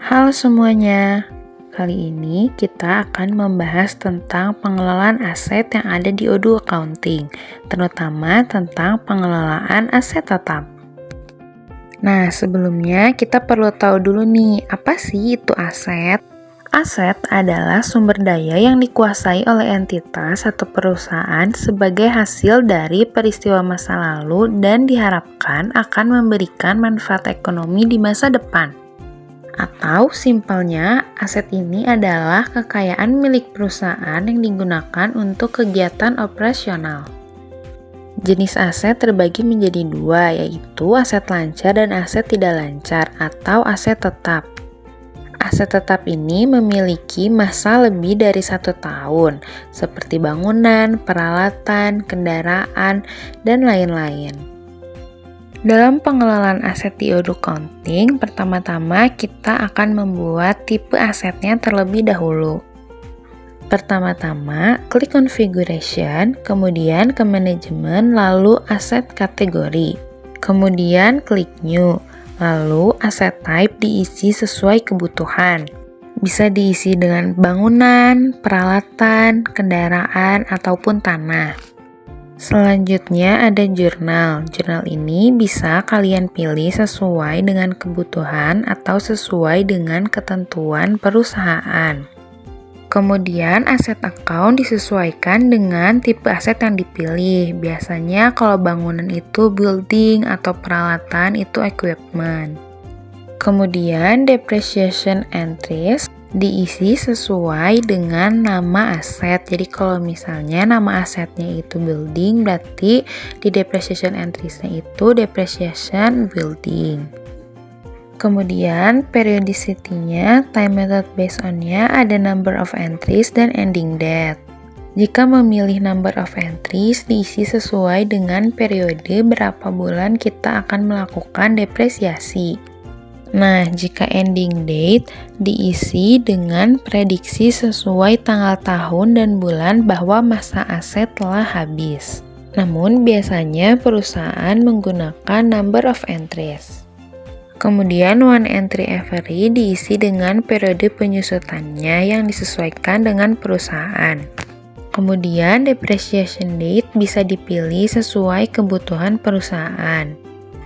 Halo semuanya, kali ini kita akan membahas tentang pengelolaan aset yang ada di Odoo Accounting, terutama tentang pengelolaan aset tetap. Nah, sebelumnya kita perlu tahu dulu nih, apa sih itu aset? Aset adalah sumber daya yang dikuasai oleh entitas atau perusahaan sebagai hasil dari peristiwa masa lalu dan diharapkan akan memberikan manfaat ekonomi di masa depan. Atau simpelnya, aset ini adalah kekayaan milik perusahaan yang digunakan untuk kegiatan operasional. Jenis aset terbagi menjadi dua, yaitu aset lancar dan aset tidak lancar atau aset tetap. Aset tetap ini memiliki masa lebih dari 1 tahun, seperti bangunan, peralatan, kendaraan, dan lain-lain. Dalam pengelolaan aset di Odoo Accounting, pertama-tama kita akan membuat tipe asetnya terlebih dahulu. Pertama-tama, klik Configuration, kemudian ke Manajemen, lalu Aset Kategori. Kemudian klik New, lalu Aset Type diisi sesuai kebutuhan. Bisa diisi dengan bangunan, peralatan, kendaraan, ataupun tanah. Selanjutnya ada jurnal. Jurnal ini bisa kalian pilih sesuai dengan kebutuhan atau sesuai dengan ketentuan perusahaan. Kemudian aset account disesuaikan dengan tipe aset yang dipilih. Biasanya kalau bangunan itu building atau peralatan itu equipment. Kemudian depreciation entries diisi sesuai dengan nama aset. Jadi kalau misalnya nama asetnya itu building, berarti di depreciation entries-nya itu depreciation building. Kemudian periodicity-nya, time method based on-nya ada number of entries dan ending date. Jika memilih number of entries, diisi sesuai dengan periode berapa bulan kita akan melakukan depresiasi. Nah, jika ending date diisi dengan prediksi sesuai tanggal tahun dan bulan bahwa masa aset telah habis. Namun, biasanya perusahaan menggunakan number of entries. Kemudian, one entry every diisi dengan periode penyusutannya yang disesuaikan dengan perusahaan. Kemudian, depreciation date bisa dipilih sesuai kebutuhan perusahaan.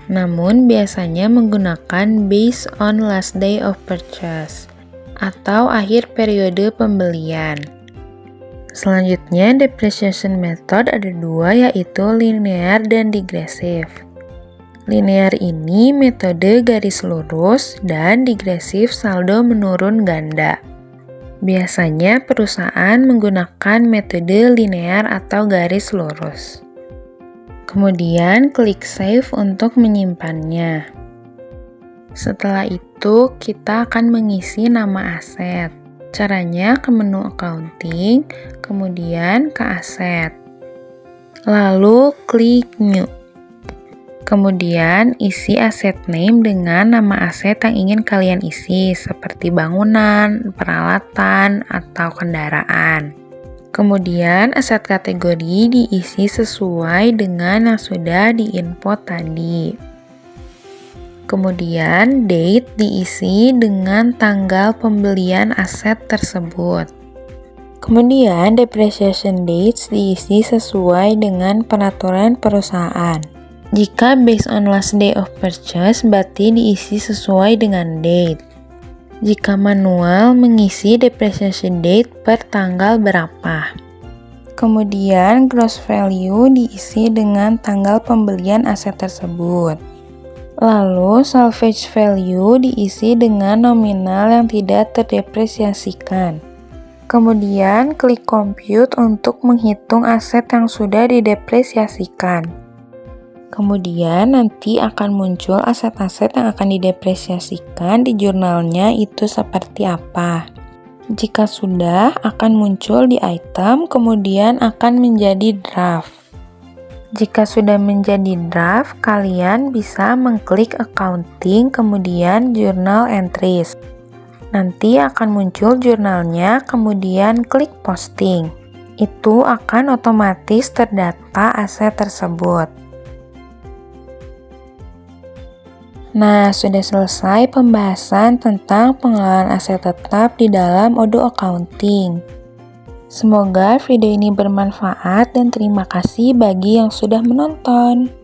Namun biasanya menggunakan based on last day of purchase atau akhir periode pembelian. Selanjutnya, depreciation method ada dua, yaitu linear dan digresif. Linear ini metode garis lurus dan digresif saldo menurun ganda. Biasanya perusahaan menggunakan metode linear atau garis lurus. Kemudian klik Save untuk menyimpannya. Setelah itu, kita akan mengisi nama aset. Caranya ke menu Accounting, kemudian ke Aset. Lalu klik New. Kemudian isi aset name dengan nama aset yang ingin kalian isi, seperti bangunan, peralatan, atau kendaraan. Kemudian aset kategori diisi sesuai dengan yang sudah diinput tadi. Kemudian date diisi dengan tanggal pembelian aset tersebut. Kemudian depreciation dates diisi sesuai dengan peraturan perusahaan. Jika based on last day of purchase, berarti diisi sesuai dengan date. Jika manual, mengisi depreciation date per tanggal berapa. Kemudian gross value diisi dengan tanggal pembelian aset tersebut. Lalu salvage value diisi dengan nominal yang tidak terdepresiasikan. Kemudian klik compute untuk menghitung aset yang sudah didepresiasikan. Kemudian nanti akan muncul aset-aset yang akan didepresiasikan di jurnalnya itu seperti apa. Jika sudah, akan muncul di item, kemudian akan menjadi draft. Jika sudah menjadi draft, kalian bisa mengklik Accounting, kemudian Journal Entries. Nanti akan muncul jurnalnya, kemudian klik Posting. Itu akan otomatis terdata aset tersebut. Nah, sudah selesai pembahasan tentang pengelolaan aset tetap di dalam Odoo Accounting. Semoga video ini bermanfaat dan terima kasih bagi yang sudah menonton.